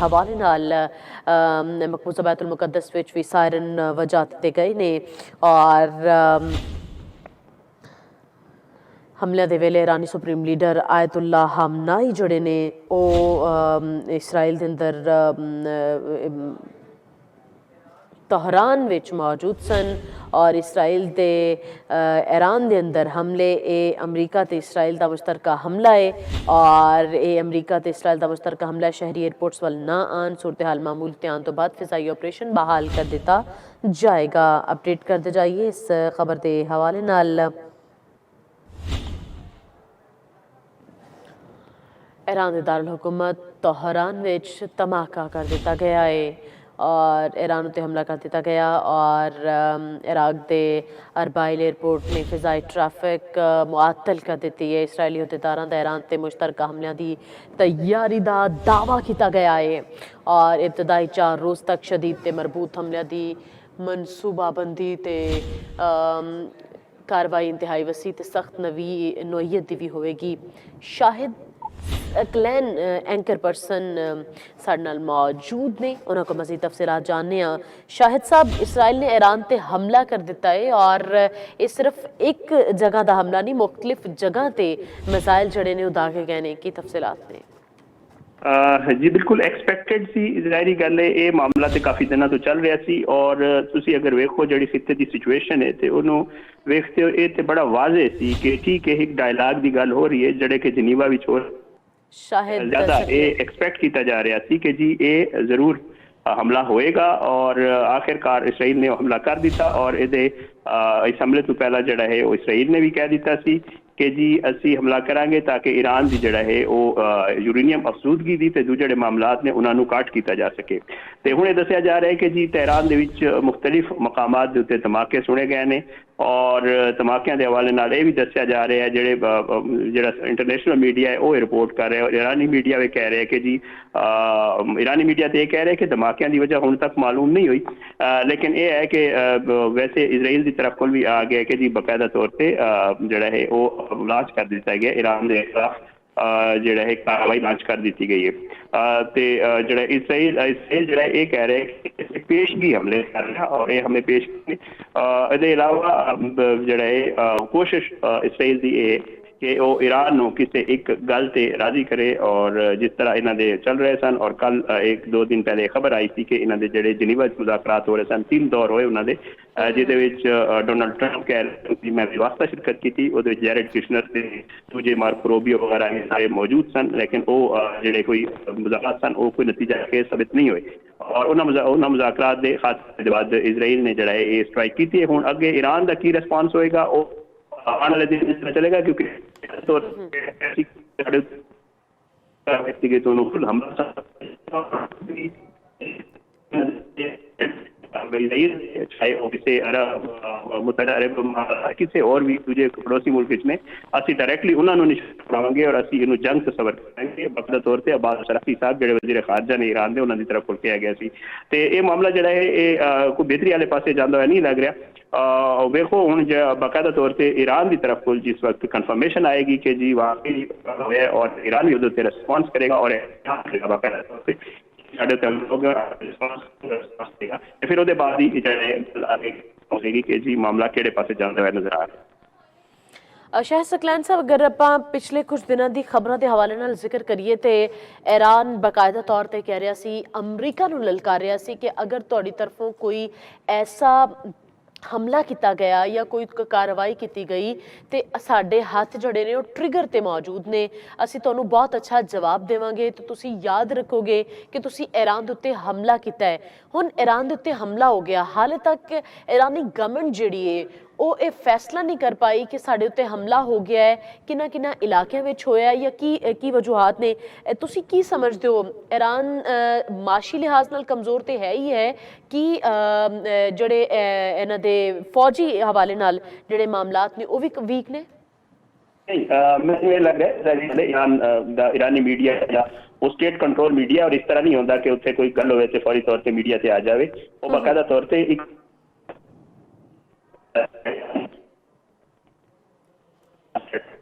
हवाले नाल मकबूजा बैतुल मुकद्दस विच भी सायरन वजा दिते गए ने और हमले दे वेले ईरानी सुप्रीम लीडर आयतुल्ला हमनाई जोड़े ने इसराइल दे अंदर तहरान विच मौजूद सन और इसराइल दे ईरान दे अंदर हमले अमरीका ते इसराइल दा मुश्तरका हमला है और अमरीका ते इसराइल दा मुश्तरका हमला शहरी एयरपोर्ट्स वाल ना आन सूरत हाल मामूल ते आन तो बाद फिजाई ऑपरेशन बहाल कर दिता जाएगा। अपडेट करते जाइए इस खबर के हवाले नाल। ईरान के दारुल हुकूमत तहरान विच धमाका कर दिता गया है और ईरान उत्ते हमला कर दिता गया और इराक के अरबाइल एयरपोर्ट ने फिजाई ट्रैफिक मुअत्तल कर दी है। इसराइली अहदेदारां दा ईरान ते मुश्तरका हमलियां दी तैयारी का दावा किया गया है और इब्तदाई 4 रोज़ तक शदीद ते मरबूत हमलियां दी मनसूबाबंदी ते कार्रवाई इंतहाई वसी ते सख्त नोयत दी भी होएगी। शाहिद क्लैन एंकर पर्सन साडे नाल मौजूद ने, उन्हां को मज़ीद तफसीलात जानने। शाहिद साहब, इसराइल ने ईरान ते हमला कर दिता है और ये सिर्फ एक जगह का हमला नहीं, मुख्तलिफ जगह ते मिसाइल जड़े ने उदागे गए ने, की तफसीलात ने? जी बिल्कुल एक्सपैक्टेड सी, ज़ाहिरी गल है ये मामला तो काफ़ी दिनों तो चल रहा सी और तुसी अगर वेखो जी खिते की सिचुएशन है तो उन्होंने वेखते हो ये तो बड़ा वाजे सी कि ठीक है एक डायलाग की गल हो रही है जड़े कि जनीवा विच हो शाहिद ज्यादा ये एक्सपैक्ट किया जा रहा सी कि जी ये जरूर हमला होएगा और आखिरकार इसराइल ने हमला कर दिता और इस हमले तो पहला जड़ा है वो इसराइल ने भी कह दिता सी कि जी असी हमला करांगे ताकि ईरान की जड़ा है वो यूरेनियम अफसूदगी दी ते दूजे मामलात ने उन्होंने काट किया जा सके। तो हुणे दसिया जा रहा है कि जी तेहरान दे विच मुख्तलिफ मकामात दे उत्ते धमाके सुने गए ने और धमाकियां के हवाले नाल ये भी दसिया जा रहा है जिहड़ा इंटरनेशनल मीडिया है वो रिपोर्ट कर रहा है और ईरानी मीडिया भी कह रहे हैं कि जी ईरानी मीडिया तो ये कह रहे हैं कि धमाकियां की वजह हुण तक मालूम नहीं हुई, लेकिन ये है कि वैसे इसराइल की तरफ को भी आ गया कि जी बाकायदा तौर पर जड़ा है वो लॉन्च कर दिता गया ईरान के खिलाफ जड़ा है कार्रवाई लॉन्च कर दी गई है। तो जड़ा इसराइल जड़ा ये कह रहे हैं कि पेशगी हमले कर रहा और ये हमें पेश इसके अलावा जड़ा है कोशिश इसराइल की है कि वो ईरान को किसी एक गल से राजी करे और जिस तरह इन्हों के चल रहे सन और कल 1-2 दिन पहले खबर आई थी कि इन्होंने जोड़े जिनीवा मुज़ाकरात हो रहे सन 3 दौर होए उन्होंने जिद डोनाल्ड ट्रंप कह रहे मैं वास्ता शिरकत की थी वो जैरेड कुशनर से दूजे मार्को रूबियो वगैरह सारे मौजूद सन, लेकिन वो जोड़े कोई मुज़ाकरात सन वो कोई नतीजा के साबित नहीं हुए और उन्होंने मुज़ाकरात के खात्मे के बाद इसराइल ने जड़ा है स्ट्राइक की थी। हुण अगे ईरान का की रिस्पॉन्स होएगा वो आने वाले दिन पता चलेगा क्योंकि तो चाहे वो किसी मुत्तहदा अरब किसी और भी दूजे पड़ोसी मुल्क में असी डायरैक्टली उन्होंने निशाना बनावांगे और असी इनू जंग तस्वर करेंगे। बाकायदा तौर पर अब्बास शराफी साहब जो वज़ीर खारजा ने ईरान के उन्होंने तरफ कहा गया सी तो ये मामला जोड़ा है ये कोई बेहतरी वाले पासे जाता हुआ नहीं लग रहा। वेखो हुण बाकायदा तौर पर ईरान की तरफ को जिस वक्त कन्फर्मेशन आएगी कि जी वाकई है और ईरान भी उधर रिस्पॉन्स करेगा और बाकायदा तौर पर फिर वो बाद ही होगी कि जी मामला किहड़े पासे जाता हुआ नजर आ रहा। शाहिद सकलैन साहब, अगर आप पिछले कुछ दिनों की खबरों के हवाले नाल जिक्र करिए तो ईरान बाकायदा तौर पर कह रहा सी, अमरीका नूं ललकार रहा सी कि अगर तुहाडी तरफों कोई ऐसा हमला किया गया या कोई कार्रवाई की गई तो साडे हाथ जड़े ने ट्रिगर ते मौजूद ने, असी तुहानूं बहुत अच्छा जवाब देवांगे तो तुसी याद रखोगे कि तुसी ईरान दे उत्ते हमला किया है। हुण ईरान दे उत्ते हमला हो गया, हाले तक ईरानी गवर्नमेंट जिहड़ी है वो ये फैसला नहीं कर पाई कि साडे उत्ते हमला हो गया है, किन्ना किन्ना इलाकियां विच होया या की वजूहात ने। तुसी की समझदे हो, ईरान माशी लिहाज नाल कमज़ोर तो है ही है कि जड़े इन्हां दे फौजी हवाले नाल जड़े मामलात ने वो भी वीक ने? मैं लग रहा है ईरानी मीडिया या वो स्टेट कंट्रोल मीडिया और इस तरह नहीं होता कि उत्थे कोई गल हो फौरी तौर पर मीडिया से आ जाए, वो बाकायदा तौर पर एक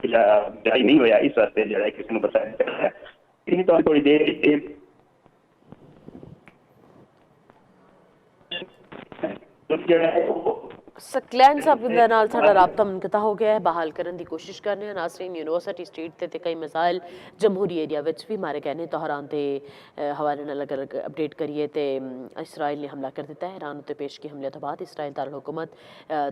नहीं होया इस वास्ते जड़ा किसी को बताया थोड़ी देर ਮੁਲਕ ਜਿਹੜਾ ਹੈ ਉਹ ਸਕਲੈਨ ਸਾਹਿਬ ਦੇ ਨਾਲ ਸਾਡਾ ਰਾਬਤਾ ਮੁਨਕਤਾ ਹੋ ਗਿਆ ਹੈ, ਬਹਾਲ ਕਰਨ ਦੀ ਕੋਸ਼ਿਸ਼ ਕਰਨੇ ਹਾਂ। ਨਾਸਰੀਨ, ਯੂਨੀਵਰਸਿਟੀ ਸਟਰੀਟ ਤੇ ਕਈ ਮਿਸਾਈਲ ਜਮਹੂਰੀ ਏਰੀਆ ਵਿੱਚ ਵੀ ਮਾਰੇ ਗਏ ਨੇ। ਤਹਿਰਾਨ ਦੇ ਹਵਾਲੇ ਨਾਲ ਅਗਰ ਅਪਡੇਟ ਕਰੀਏ ਤੇ ਇਸਰਾਈਲ ਨੇ ਹਮਲਾ ਕਰ ਦਿੱਤਾ ਹੈ। ਈਰਾਨ ਉੱਤੇ ਪੇਸ਼ਗੀ ਹਮਲੇ ਤੋਂ ਬਾਅਦ ਇਸਰਾਈਲ ਦਾਰੁਲ ਹੁਕੂਮਤ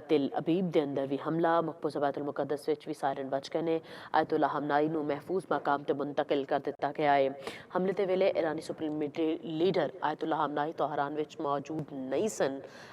ਤਿਲ ਅਬੀਬ ਦੇ ਅੰਦਰ ਵੀ ਹਮਲਾ, ਮਕਬੂਜ਼ਾ ਬੈਤੁਲ ਮੁਕੱਦਸ ਵਿੱਚ ਵੀ ਸਾਇਰਨ ਵੱਜ ਗਏ ਨੇ। ਆਇਤੁੱਲਾ ਹਮਨਾਈ ਨੂੰ ਮਹਿਫੂਜ਼ ਮਕਾਮ ਤੇ ਮੁੰਤਕਿਲ ਕਰ ਦਿੱਤਾ ਗਿਆ ਹੈ। ਹਮਲੇ ਦੇ ਵੇਲੇ ਇਰਾਨੀ ਸੁਪਰੀਮ ਮਿਲਟਰੀ ਲੀਡਰ ਆਇਤੁੱਲਾ ਹਮਨਾਈ ਤਹਿਰਾਨ ਵਿੱਚ ਮੌਜੂਦ ਨਹੀਂ ਸਨ।